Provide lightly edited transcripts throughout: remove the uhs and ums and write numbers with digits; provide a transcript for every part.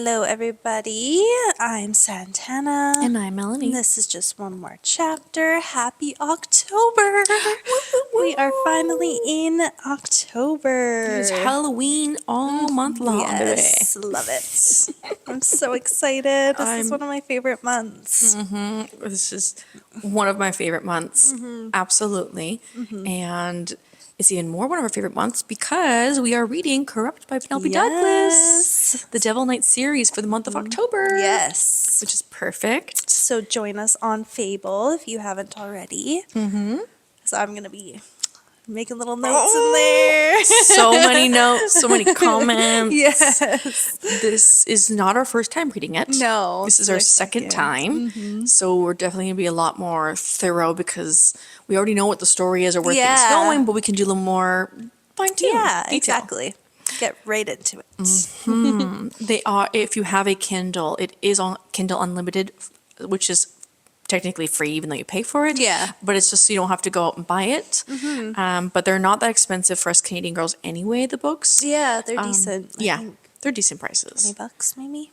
Hello, everybody. I'm Santana. And I'm Melanie. And this is just one more chapter. Happy October. We are finally in October. It's Halloween all month long, yes, love it. I'm so excited. This is one of my favorite months. This is one of my favorite months. Absolutely. And it's even more one of our favorite months because we are reading Corrupt by Penelope Douglas, the Devil Knight series for the month of October. Yes. Which is perfect. So join us on Fable if you haven't already. So I'm going to be making little notes in there. So many notes, so many comments. Yes. This is not our first time reading it. No. This is our second time. So we're definitely going to be a lot more thorough because we already know what the story is or where things are going, but we can do a little more fine-tuned Yeah, detail. exactly. Get right into it. They are, if you have a Kindle, it is on Kindle Unlimited, which is technically free even though you pay for it. Yeah. But it's just so you don't have to go out and buy it. But they're not that expensive for us Canadian girls anyway, the books. Yeah, they're decent. I Yeah, think they're decent prices. $20 maybe?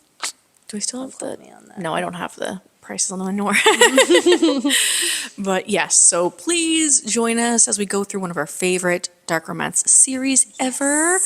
Do I still have quote me on that. No, I don't have the prices on them anymore. But yes, so please join us as we go through one of our favorite dark romance series ever.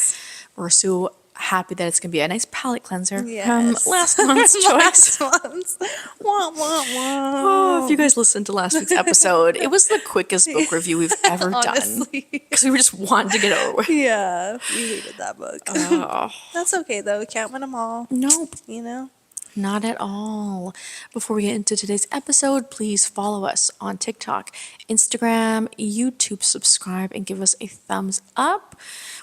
We're so happy that it's going to be a nice palate cleanser from last month's choice. Wah, wah, wah. Oh, if you guys listened to last week's episode, it was the quickest book review we've ever done. Because we were just wanting to get over with. Yeah, we hated that book. Oh. That's okay, though. We can't win them all. Nope. You know? Not at all. Before we get into today's episode, please follow us on TikTok, Instagram, YouTube, subscribe, and give us a thumbs up.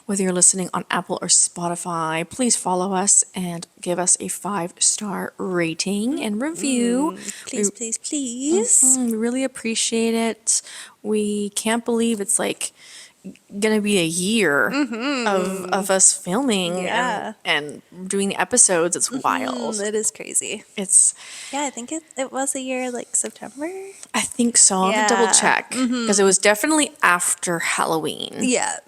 Whether you're listening on Apple or Spotify, please follow us and give us a 5-star rating and review. Please, please, please. We really appreciate it. We can't believe it's like gonna be a year of us filming and doing the episodes. It's wild. It is crazy. It's I think it was a year like September. I think so. I'll have to double check because it was definitely after Halloween. Yeah.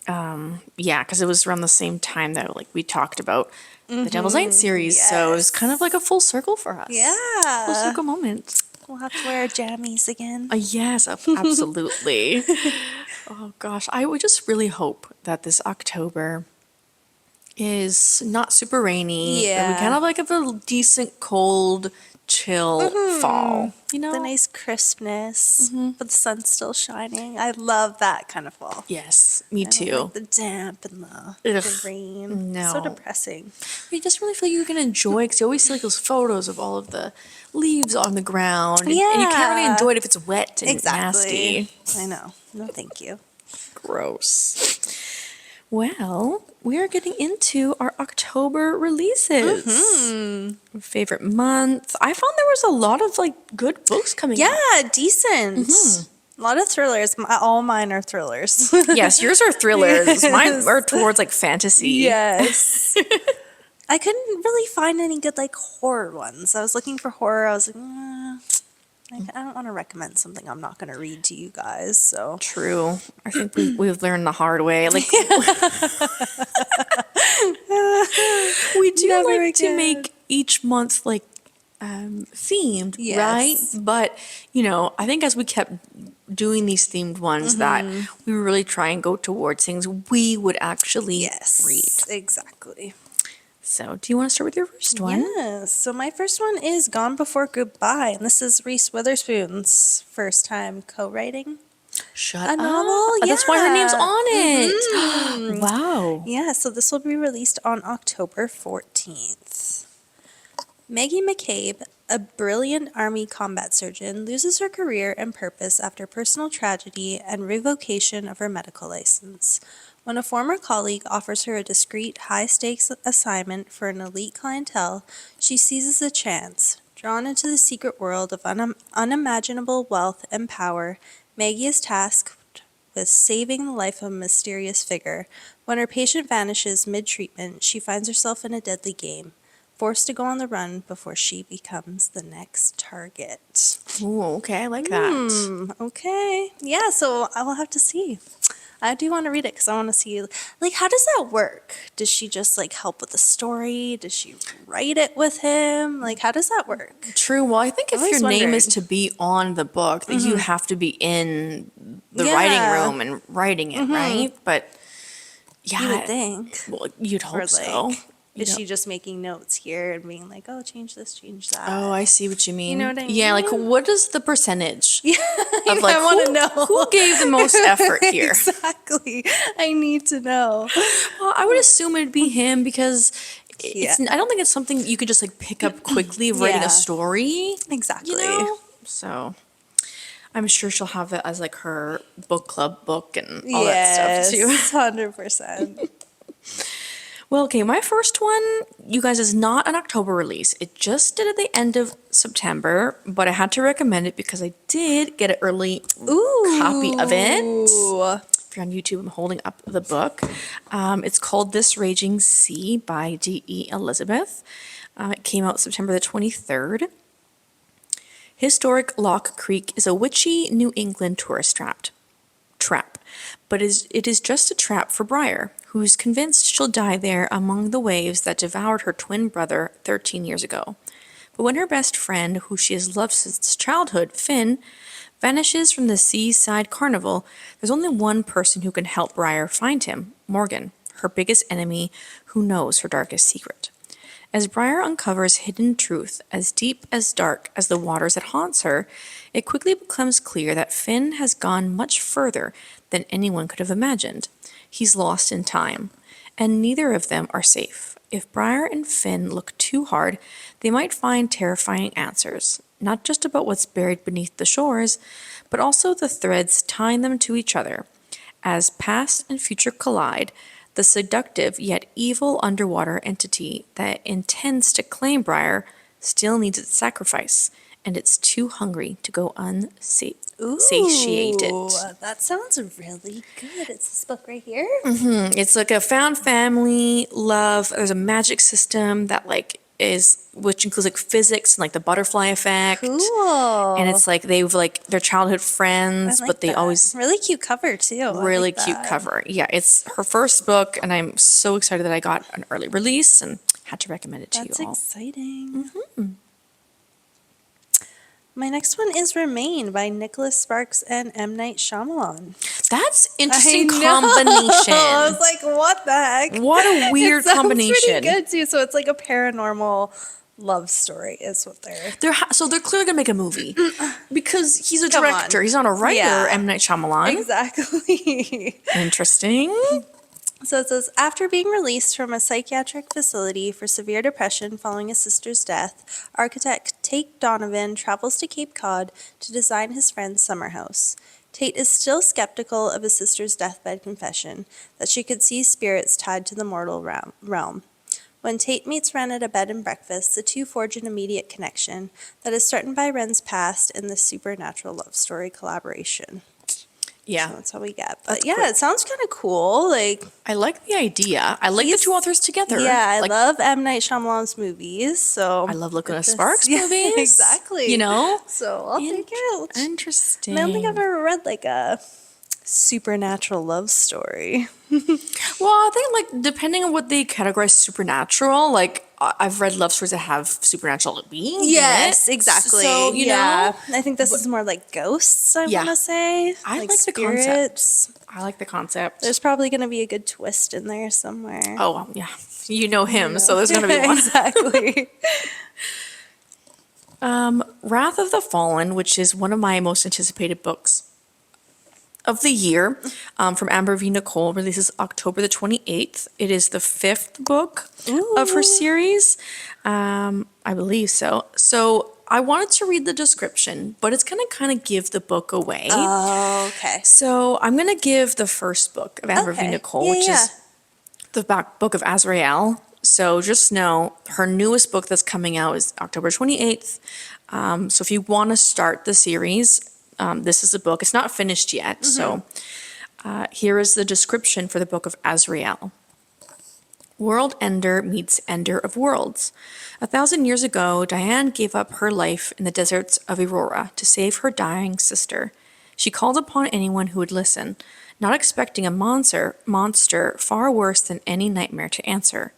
Because it was around the same time that like we talked about the Devil's Night series. So it was kind of like a full circle for us. Yeah. Full circle moment. We'll have to wear our jammies again. Yes, absolutely. Oh gosh, I would just really hope that this October is not super rainy. Yeah. That we kind of like have a decent, cold, chill fall. You know? The nice crispness, but the sun's still shining. I love that kind of fall. Yes, me I don't too. like the damp and the rain. No. So depressing. You just really feel you can enjoy because you always see like those photos of all of the leaves on the ground. And you can't really enjoy it if it's wet and nasty. I know. No, thank you. Gross. Well, we are getting into our October releases. Favorite month. I found there was a lot of like good books coming out. Yeah, decent. A lot of thrillers. All mine are thrillers. Yes, yours are thrillers. Mine are towards like fantasy. Yes. I couldn't really find any good like horror ones. I was looking for horror. I was like, I don't want to recommend something I'm not going to read to you guys. So True. I think we've learned the hard way. Like we do like to make each month like themed, right? But you know, I think as we kept doing these themed ones, that we really try and go towards things we would actually read. Exactly. So, do you want to start with your first one? Yes. So my first one is Gone Before Goodbye, and this is Reese Witherspoon's first time co-writing a novel. Yeah. That's why her name's on it. Wow. Yeah, so this will be released on October 14th. Maggie McCabe, a brilliant Army combat surgeon, loses her career and purpose after personal tragedy and revocation of her medical license. When a former colleague offers her a discreet, high-stakes assignment for an elite clientele, she seizes the chance. Drawn into the secret world of unimaginable wealth and power, Maggie is tasked with saving the life of a mysterious figure. When her patient vanishes mid-treatment, she finds herself in a deadly game, forced to go on the run before she becomes the next target. Ooh, okay, I like that. Okay. Yeah, so I will have to see. I do want to read it because I want to see, like, how does that work? Does she just, like, help with the story? Does she write it with him? Like, how does that work? True. Well, I think I've if your always name is wondered. to be on the book, that you have to be in the writing Yeah. room and writing it, right? But You would yeah, think. well, you'd Or, hope so. like, is she just making notes here and being like, oh, change this, change that? Oh, I see what you mean. know what I Yeah, like mean? what is the percentage Yeah, of like I want to know. who gave the most effort here? Exactly. I need to know. Well, I would assume it'd be him because Yeah. I don't think it's something you could just like pick up quickly of writing Yeah. a story, Exactly. you know? So I'm sure she'll have it as like her book club book and all that stuff too. Yes, 100%. Well, okay, my first one, you guys, is not an October release. It just did at the end of September, but I had to recommend it because I did get an early copy of it. Ooh. If you're on YouTube, I'm holding up the book. It's called This Raging Sea by D.E. Elizabeth. It came out September the 23rd. Historic Lock Creek is a witchy New England tourist trap, but it is just a trap for Briar, who's convinced she'll die there among the waves that devoured her twin brother 13 years ago. But when her best friend, who she has loved since childhood, Finn, vanishes from the seaside carnival, there's only one person who can help Briar find him, Morgan, her biggest enemy who knows her darkest secret. As Briar uncovers hidden truth as deep as dark as the waters that haunts her, it quickly becomes clear that Finn has gone much further than anyone could have imagined. He's lost in time, and neither of them are safe. If Briar and Finn look too hard, they might find terrifying answers, not just about what's buried beneath the shores, but also the threads tying them to each other. As past and future collide, the seductive yet evil underwater entity that intends to claim Briar still needs its sacrifice, and it's too hungry to go unsatiated. Ooh, that sounds really good. It's this book right here. It's like a found family love. There's a magic system that which includes like physics and like the butterfly effect. Cool. And it's like they've like their childhood friends, I like but they that. always Really cute cover too. I really like cute that. cover. Yeah, it's her first book, and I'm so excited that I got an early release and had to recommend it to That's you all. exciting. My next one is Remain by Nicholas Sparks and M. Night Shyamalan. That's interesting I know. combination. I was like, what the heck? What a weird It sounds combination. pretty good too. So it's like a paranormal love story is what they're. So they're clearly gonna make a movie because he's a Come on. director. He's not a writer. Yeah. M. Night Shyamalan. Exactly. Interesting. So it says, after being released from a psychiatric facility for severe depression following his sister's death, architect Tate Donovan travels to Cape Cod to design his friend's summer house. Tate is still skeptical of his sister's deathbed confession that she could see spirits tied to the mortal realm. When Tate meets Wren at a bed and breakfast, the two forge an immediate connection that is threatened by Wren's past and the supernatural love story collaboration. Yeah. So that's how we get. But That's yeah, cool. it sounds kind of cool. Like, I like the idea. I like the He's- two authors together. yeah, I Like, love M. Night Shyamalan's movies. So I love looking at this- Sparks yeah, movies. Exactly. You know? So I'll take it. Interesting. I don't think I've ever read like a supernatural love story. Well, I think like depending on what they categorize supernatural, like I've read love stories that have supernatural beings. Yes, in it. exactly. So you know, I think this is more like ghosts. I Yeah. want to say. I like the concept. spirits. I like the concept. There's probably going to be a good twist in there somewhere. Oh yeah, you know him, so there's gonna be one. Exactly. Wrath of the Fallen, which is one of my most anticipated books of the year, from Amber V. Nicole, releases October the 28th. It is the 5th book of her Ooh. series. I believe so. So I wanted to read the description, but it's going to kind of give the book away. Oh, okay. So I'm going to give the first book of Amber V. Okay. Nicole, Yeah, which yeah. is the book of Azrael. So just know her newest book that's coming out is October 28th. So if you want to start the series, this is a book. It's not finished yet. So here is the description for the book of Azrael. World Ender meets Ender of Worlds. 1,000 years ago, Diane gave up her life in the deserts of Aurora to save her dying sister. She called upon anyone who would listen. not expecting a monster far worse than any nightmare to answer.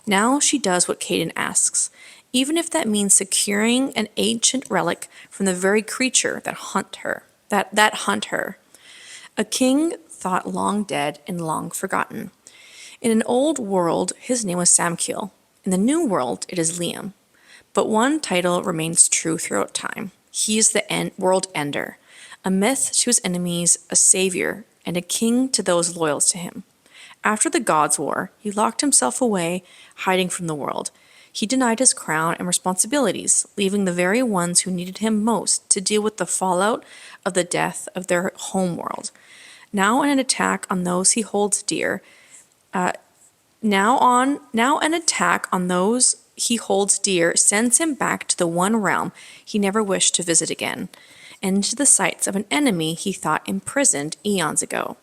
Now she does what Caden asks, even if that means securing an ancient relic from the very creature that hunt her. A king thought long dead and long forgotten. In an old world, his name was Samkiel. In the new world, it is Liam. But one title remains true throughout time. He is the world ender, a myth to his enemies, a savior, and a king to those loyal to him. After the Gods' War, he locked himself away, hiding from the world. He denied his crown and responsibilities, leaving the very ones who needed him most to deal with the fallout of the death of their homeworld. Now an attack on those he holds dear, now an attack on those he holds dear sends him back to the one realm he never wished to visit again, and into the sights of an enemy he thought imprisoned eons ago.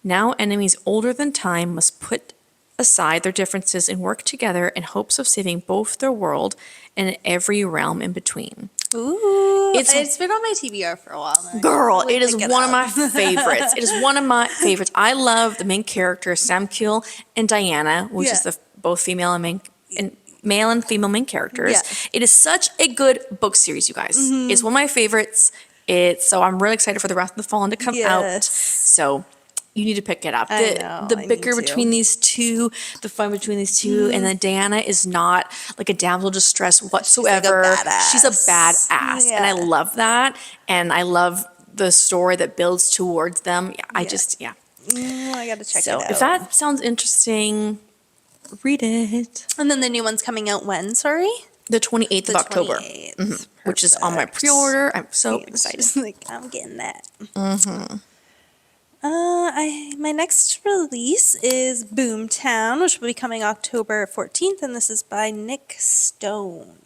Now enemies older than time must put aside their differences and work together in hopes of saving both their world and every realm in between. Ooh, It's been on my TBR for a while now. Girl, Like, it is pick it one of up. my favorites. It is one of my favorites. I love the main characters, Samkiel and Diana, which is Yeah. both female and male and female main characters. Yeah. It is such a good book series, you guys. It's one of my favorites. So I'm really excited for the rest of the Fallen to come out. Yes. So you need to pick it up. I know, The I bicker need to. between these two, the fun between these two, and then Diana is not like a damsel distress whatsoever. She's a badass. badass, and I Yeah. love that. And I love the story that builds towards them. I gotta check so it out. if that sounds interesting, read it. And then the new one's coming out when? Sorry, The 28th the of October, 28th. which is on my Perfect. pre-order. I'm so It's excited. just like I'm getting that. My next release is Boomtown, which will be coming October 14th, and this is by Nick Stone.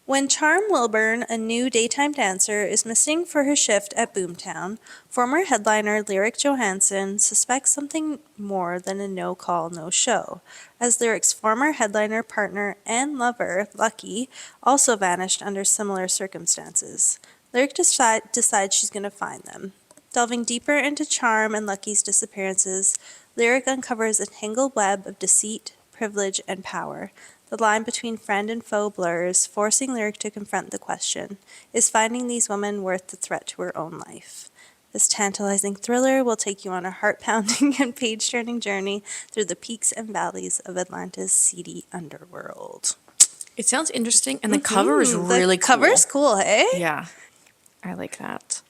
When Charm Wilburn, a new daytime dancer, is missing for her shift at Boomtown, former headliner Lyric Johansson suspects something more than a no-call, no-show, as Lyric's former headliner partner and lover, Lucky, also vanished under similar circumstances. Lyric decides she's going to find them. Delving deeper into Charm and Lucky's disappearances, Lyric uncovers a tangled web of deceit, privilege, and power. The line between friend and foe blurs, forcing Lyric to confront the question, is finding these women worth the threat to her own life? This tantalizing thriller will take you on a heart-pounding and page-turning journey through the peaks and valleys of Atlanta's seedy underworld. It sounds interesting, and the cover is really The cover's cool, hey? Yeah, I like that.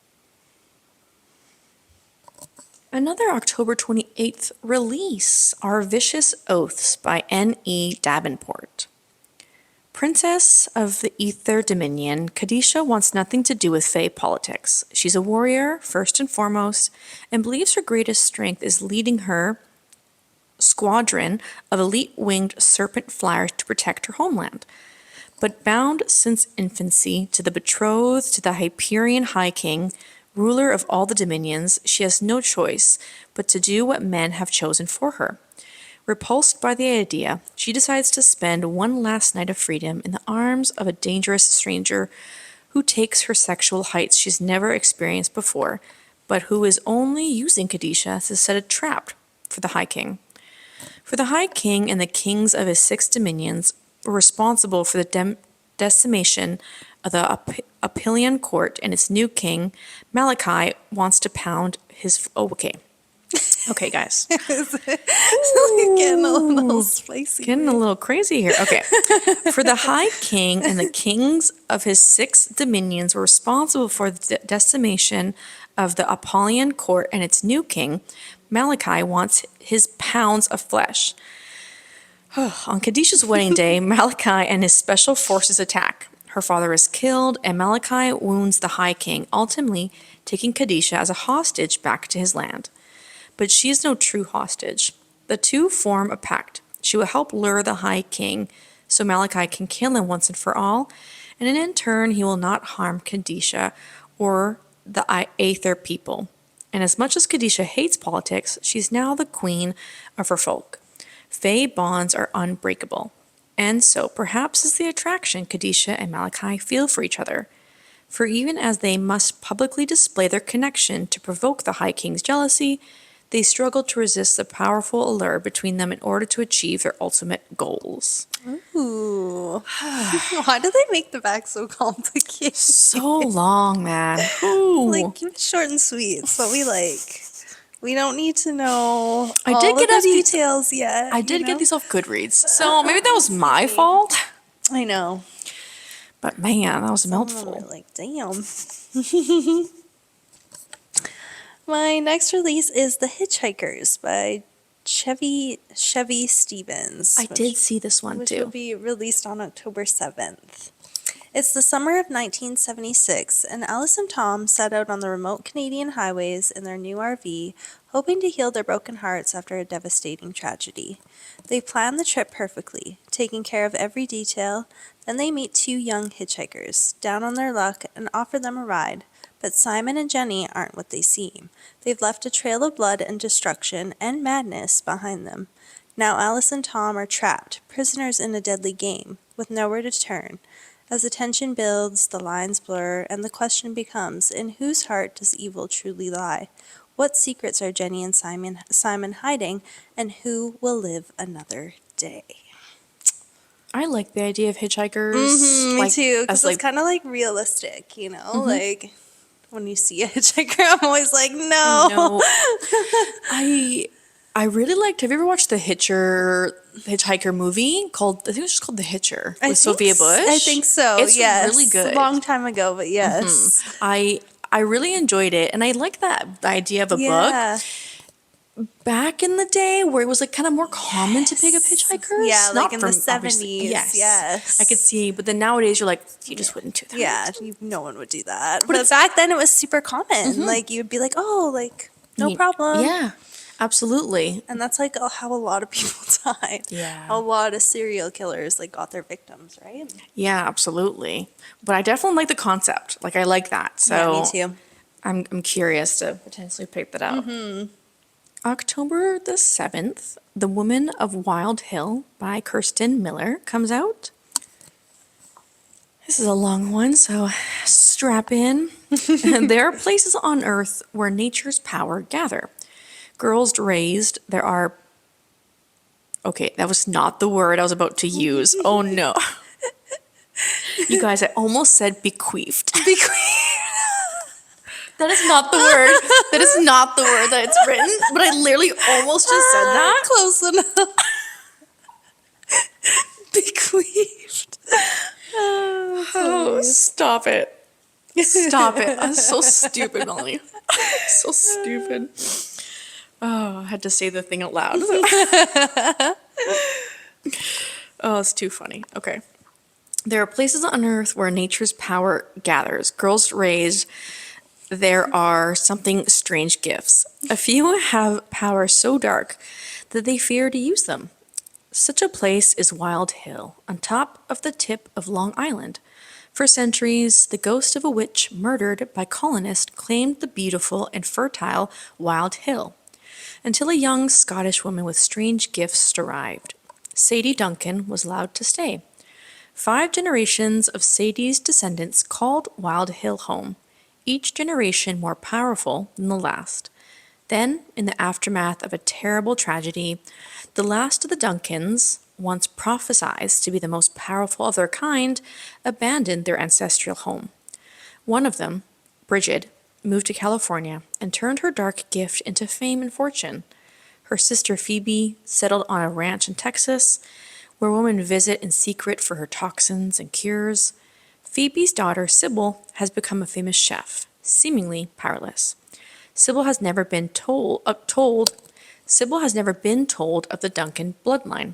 Another October 28th release, Our Vicious Oaths by N.E. Davenport. Princess of the Ether Dominion, Kadisha wants nothing to do with Fae politics. She's a warrior, first and foremost, and believes her greatest strength is leading her squadron of elite-winged serpent flyers to protect her homeland. But bound since infancy to the betrothed to the Hyperion High King, ruler of all the dominions, she has no choice but to do what men have chosen for her. Repulsed by the idea, she decides to spend one last night of freedom in the arms of a dangerous stranger who takes her sexual heights she's never experienced before, but who is only using Kadisha to set a trap for the High King. For the High King and the kings of his 6 dominions were responsible for the decimation of the Apillian court, and its new king, Malachi, wants to pound his... Oh, okay. Okay, guys. Getting a little spicy. Getting a little crazy here. Okay. For the High King and the kings of his 6 dominions were responsible for the decimation of the Apollian court, and its new king, Malachi, wants his pounds of flesh. On Kadisha's wedding day, Malachi and his special forces attack. Her father is killed, and Malachi wounds the High King, ultimately taking Kadisha as a hostage back to his land. But she is no true hostage. The two form a pact. She will help lure the High King so Malachi can kill him once and for all, and in turn he will not harm Kadisha or the Aether people. And as much as Kadisha hates politics, she's now the queen of her folk. Fae bonds are unbreakable, and so perhaps is the attraction Kadisha and Malachi feel for each other. For even as they must publicly display their connection to provoke the High King's jealousy, they struggle to resist the powerful allure between them in order to achieve their ultimate goals. Ooh. Why do they make the back so complicated? So long, man. Ooh. Like, keep it short and sweet. It's what we like. We don't need to know I all did of get the us these- details yet. I did you get know? these off Goodreads, so maybe that was my fault. I know. But man, that was a Some of them mouthful. are like, damn. My next release is The Hitchhikers by Chevy Stevens. I did see this one Which will too. be released on October 7th. It's the summer of 1976, and Alice and Tom set out on the remote Canadian highways in their new RV, hoping to heal their broken hearts after a devastating tragedy. They plan the trip perfectly, taking care of every detail. Then they meet two young hitchhikers, down on their luck, and offer them a ride. But Simon and Jenny aren't what they seem. They've left a trail of blood and destruction and madness behind them. Now Alice and Tom are trapped, prisoners in a deadly game, with nowhere to turn. As the tension builds, the lines blur, and the question becomes, in whose heart does evil truly lie? What secrets are Jenny and Simon hiding, and who will live another day? I like the idea of hitchhikers. Me too, because as it's kind of like realistic, you know? Like, when you see a hitchhiker, I'm always like, no. No. I really liked. Have you ever watched the Hitchhiker movie called? I think it was just called The Hitcher with Sophia Bush. I think so. It's yes. really good. A long time ago, but yes. I really enjoyed it, and I like that idea of a book Yeah. back in the day where it was like kind of more common to pick up hitchhikers. Yeah, like in the obviously- 70s. Yes. I could see, but then nowadays you're like, you just wouldn't do that. Yeah, no one would do that. But back then it was super common. Like, you'd be like, oh, like, no problem. Yeah, absolutely. And that's like how a lot of people died. Yeah. A lot of serial killers like got their victims, right? Yeah, absolutely. But I definitely like the concept. Like I like that. So Yeah, me too. I'm curious to potentially pick that out. October the 7th, The Woman of Wild Hill by Kirsten Miller comes out. This is a long one, so strap in. There are places on Earth where nature's power gather. Girls raised, there are... Okay, that was not the word I was about to use. Oh no. You guys, I almost said bequeathed. That is not the word. That is not the word that it's written. But I literally almost just said that. Close enough. Bequeathed. Oh, stop it. Stop it. I'm so stupid, Molly. So stupid. Oh, I had to say the thing out loud. Oh, it's too funny. Okay. There are places on Earth where nature's power gathers. Girls raised, there are something strange gifts. A few have power so dark that they fear to use them. Such a place is Wild Hill, on top of the tip of Long Island. For centuries, the ghost of a witch murdered by colonists claimed the beautiful and fertile Wild Hill, until a young Scottish woman with strange gifts arrived. Sadie Duncan was allowed to stay. 5 generations of Sadie's descendants called Wild Hill home, each generation more powerful than the last. Then, in the aftermath of a terrible tragedy, the last of the Duncans, once prophesied to be the most powerful of their kind, abandoned their ancestral home. One of them, Bridget, moved to California and turned her dark gift into fame and fortune. Her sister Phoebe settled on a ranch in Texas, where women visit in secret for her toxins and cures. Phoebe's daughter, Sybil, has become a famous chef, seemingly powerless. Sybil has never been told of the Duncan bloodline.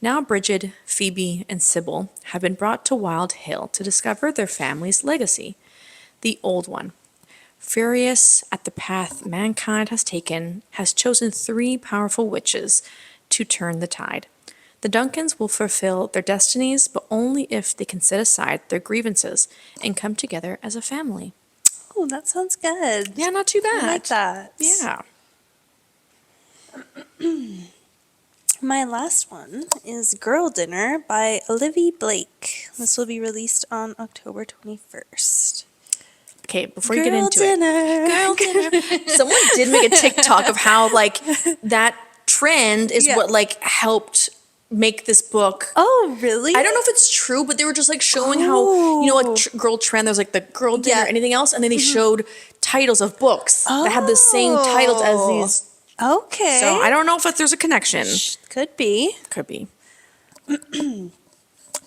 Now Bridget, Phoebe, and Sybil have been brought to Wild Hill to discover their family's legacy, the old one. Furious at the path mankind has taken, has chosen 3 powerful witches to turn the tide. The Duncans will fulfill their destinies, but only if they can set aside their grievances and come together as a family. Oh, that sounds good. Yeah, not too bad. I like that. Yeah. My last one is Girl Dinner by Olivia Blake. This will be released on October 21st. Okay, before you get Girl into dinner. it. Girl dinner. Someone did make a TikTok of how like that trend is Yeah. what like helped make this book. Oh, really? I don't know if it's true, but they were just like showing how, like girl trend, there's like the girl dinner, Yeah. anything else. And then they showed titles of books that had the same titles as these. Okay. So I don't know if there's a connection. Could be. Could be.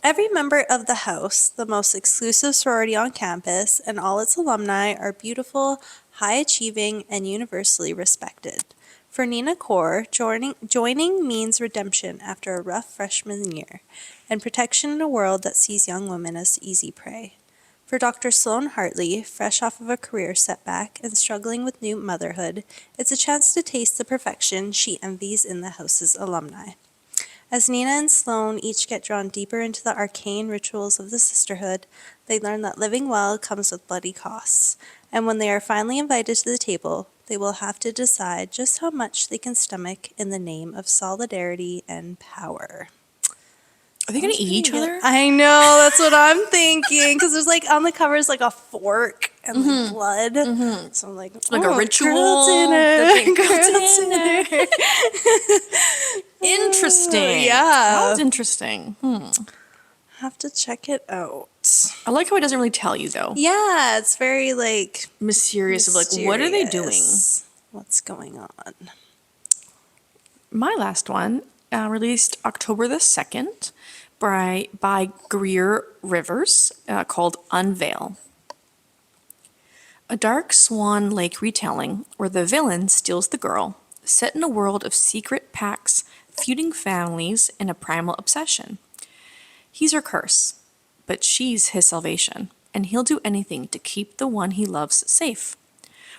Every member of the house, the most exclusive sorority on campus, and all its alumni are beautiful, high-achieving, and universally respected. For Nina Core, joining means redemption after a rough freshman year, and protection in a world that sees young women as easy prey. For Dr. Sloane Hartley, fresh off of a career setback and struggling with new motherhood, it's a chance to taste the perfection she envies in the house's alumni. As Nina and Sloane each get drawn deeper into the arcane rituals of the sisterhood, they learn that living well comes with bloody costs, and when they are finally invited to the table, they will have to decide just how much they can stomach in the name of solidarity and power. Are they going to eat each other? I know, that's what I'm thinking, because there's like on the cover is like a fork and like blood. So I'm like Like a ritual. Girl dinner. Girl dinner. Interesting. Yeah. Sounds interesting. Have to check it out. I like how it doesn't really tell you though. Yeah, it's very like Mysterious of like, what are they doing? mysterious. What's going on? My last one, released October the 2nd by Greer Rivers, called Unveil. A dark Swan Lake retelling where the villain steals the girl, set in a world of secret pacts, feuding families, and a primal obsession. He's her curse, but she's his salvation, and he'll do anything to keep the one he loves safe.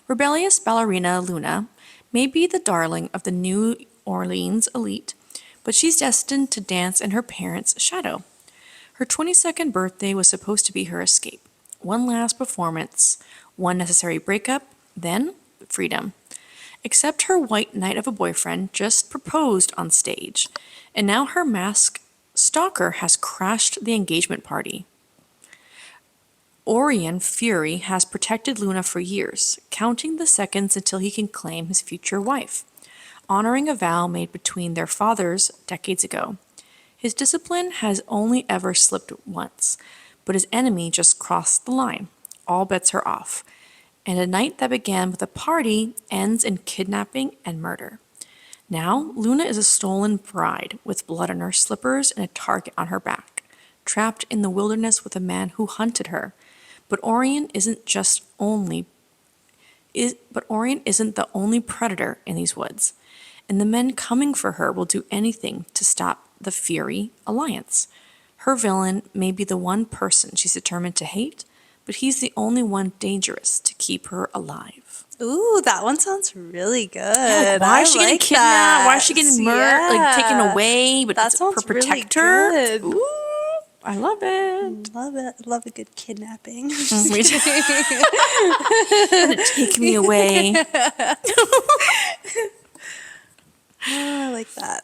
Rebellious ballerina Luna may be the darling of the New Orleans elite, but she's destined to dance in her parents' shadow. Her 22nd birthday was supposed to be her escape. One last performance, one necessary breakup, then freedom. Except her white knight of a boyfriend just proposed on stage, and now her masked stalker has crashed the engagement party. Orion Fury has protected Luna for years, counting the seconds until he can claim his future wife, honoring a vow made between their fathers decades ago. His discipline has only ever slipped once, but his enemy just crossed the line. All bets are off, and a night that began with a party ends in kidnapping and murder. Now, Luna is a stolen bride with blood on her slippers and a target on her back, trapped in the wilderness with a man who hunted her. But Orion isn't the only predator in these woods, and the men coming for her will do anything to stop the Fury alliance. Her villain may be the one person she's determined to hate, but he's the only one dangerous to keep her alive. Ooh, that one sounds really good. Yeah, like, why is she getting kidnapped? Why is she getting murdered? Like taken away? But that it's sounds her protector. Really good. Ooh, I love it. Love it. Love a good kidnapping. Me too. Take me away. Oh, I like that.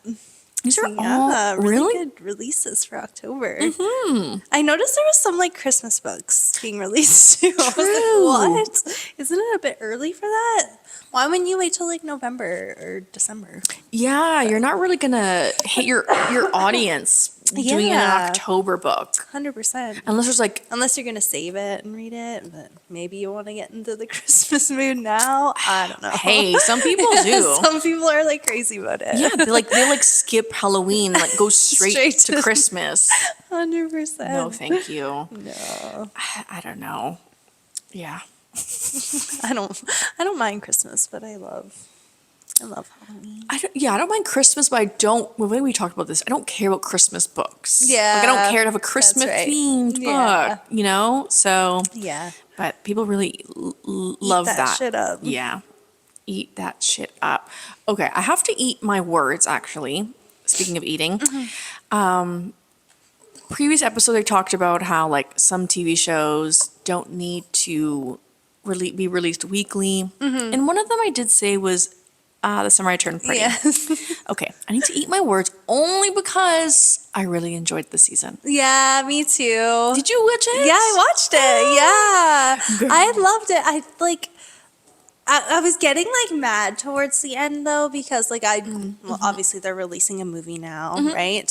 These are Yeah, all really really good releases for October. I noticed there was some like Christmas books being released too. I was like, what? Isn't it a bit early for that? Why wouldn't you wait till like November or December? Yeah, you're not really gonna hit your audience doing an Yeah. October book 100%. unless there's like Unless you're gonna save it and read it, but maybe you want to get into the Christmas mood now. I don't know. hey, some people do. Some people are like crazy about it. Yeah, they skip Halloween, like go straight to Christmas. 100%. No, thank you. No. I don't know. Yeah. I don't mind Christmas, but I love Halloween. I don't mind Christmas, but I don't. Well, when we talked about this, I don't care about Christmas books. Yeah, like I don't care to have a Christmas right. themed Yeah. book. So Yeah. but people really love that shit up. Yeah, eat that shit up. Okay, I have to eat my words. Actually, speaking of eating, previous episode I talked about how like some TV shows don't need to be released weekly, and one of them I did say was The summer I turned pretty. Yes. Okay, I need to eat my words only because I really enjoyed the season. Yeah, me too. Did you watch it? Yeah, I watched it. Yeah. Girl. I loved it. I was getting like mad towards the end though because like well obviously they're releasing a movie now, right?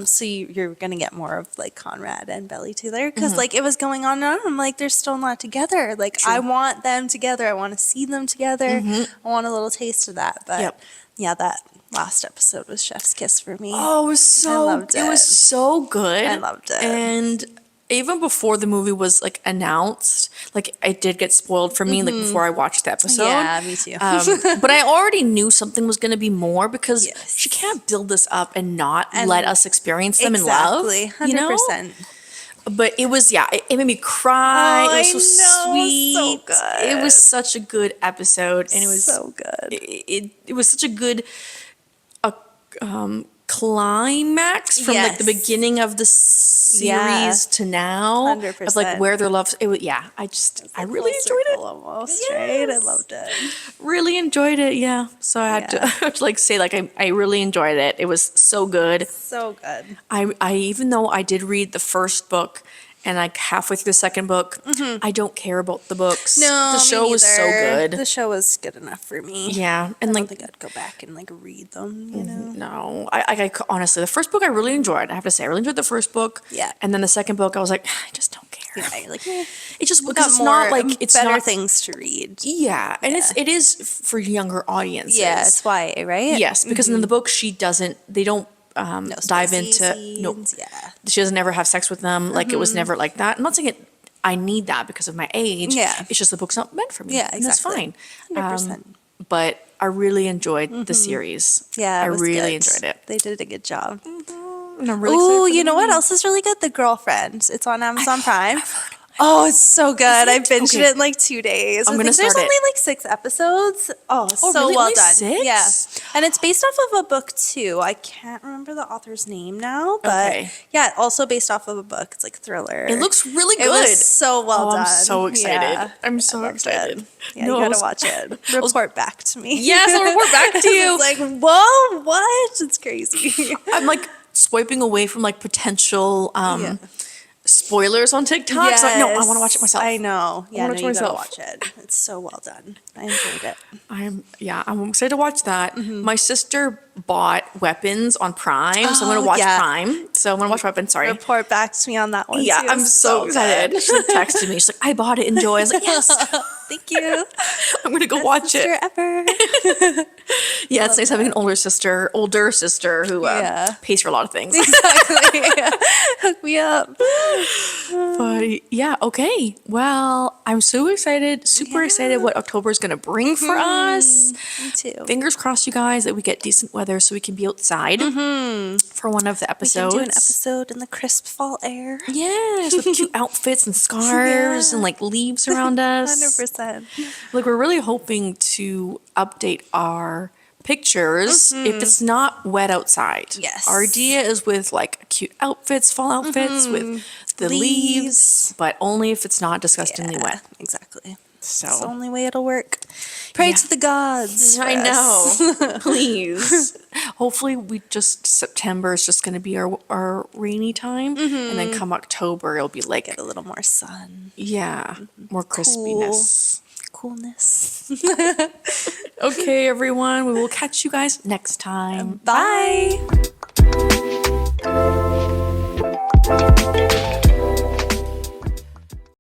So you're gonna get more of like Conrad and Belly together because like it was going on and on. I'm like they're still not together. Like I want them together. I want to see them together. I want a little taste of that. But yeah, that last episode was Chef's Kiss for me. Oh, it was so. I loved it was it. so good. I loved it. And even before the movie was like announced, like it did get spoiled for me like before I watched the episode. Yeah, me too. But I already knew something was going to be more because Yes. she can't build this up and not let us experience them Exactly, in love. You know? 100%. But it was, it made me cry. Oh, it was so I know, sweet. so good. It was such a good episode. And it was so good. It was such a good climax from like the Yes. beginning of the series Yeah. to now of like 100%. where their love. I really enjoyed it. Almost, right? I loved it. Really enjoyed it. Yeah. So I had to like say like I really enjoyed it. It was so good. So good. I even though I did read the first book and like halfway through the second book, I don't care about the books. No, the show me was so neither. good. The show was good enough for me. Yeah, and I like don't think I'd go back and like read them. You know. no, I honestly the first book I really enjoyed. I have to say I really enjoyed the first book. Yeah. and then the second book I was like I just don't care. Yeah, you're like It just got because it's more not like it's better not things to read. Yeah, and it is for younger audiences. Yeah, it's YA, right? Yes, because in the book they don't No dive spicy into no. scenes, Yeah. She doesn't ever have sex with them. Like it was never like that. I'm not saying it. I need that because of my age. Yeah. It's just the book's not meant for me. Yeah, And that's exactly. fine. 100%. But I really enjoyed the series. Yeah, I it was really good. enjoyed it. They did a good job. And I'm really excited Oh, for you the know what movie. else is really good? The Girlfriend. It's on Amazon Prime. Oh, it's so good. I binged Okay. it in like 2 days. I'm I gonna think there's start it. only like 6 episodes. Oh, so really? well Only done. 6? Yeah. And it's based off of a book too. I can't remember the author's name now, but Okay. yeah, also based off of a book. It's like thriller. It looks really good. It was so well done. I'm so excited. Yeah. I'm so I loved excited. it. Yeah, No, you I gotta was- watch it. Report back to me. Yes, I'll report back to you. It's like, whoa, what? It's crazy. I'm like swiping away from like potential Yeah. spoilers on TikTok. So no, I want to watch it myself. I know. Yeah, wanna no, watch you gotta myself. watch it. It's so well done. I enjoyed it. I'm excited to watch that. My sister bought Weapons on Prime, so I'm gonna Oh, watch yeah. Prime. So I'm gonna watch Weapons. Sorry. Report back to me on that one. Yeah, too. I'm so excited. good. She like, texted me. She's like, "I bought it. Enjoy." I was like, "Yes, Thank you. I'm gonna go watch Sister it." ever. Yeah, it's nice having an older sister who Yeah. pays for a lot of things. Exactly. Hook me up. But yeah, okay. Well, I'm so excited, super excited what October is gonna bring for us. Me too. Fingers crossed, you guys, that we get decent weather so we can be outside for one of the We can episodes. do an episode in the crisp fall air. Yes, with cute outfits and scarves and like leaves around us. 100%. Like we're really hoping to update our pictures if it's not wet outside. Yes. Our idea is with like cute outfits, fall outfits with the leaves, but only if it's not disgustingly wet. Exactly. So It's the only way it'll work. Pray to the gods. I for us. know. Please. Hopefully September is just gonna be our rainy time. And then come October it'll be like Get a little more sun. more crispiness. Coolness. Okay, everyone. We will catch you guys next time. Bye.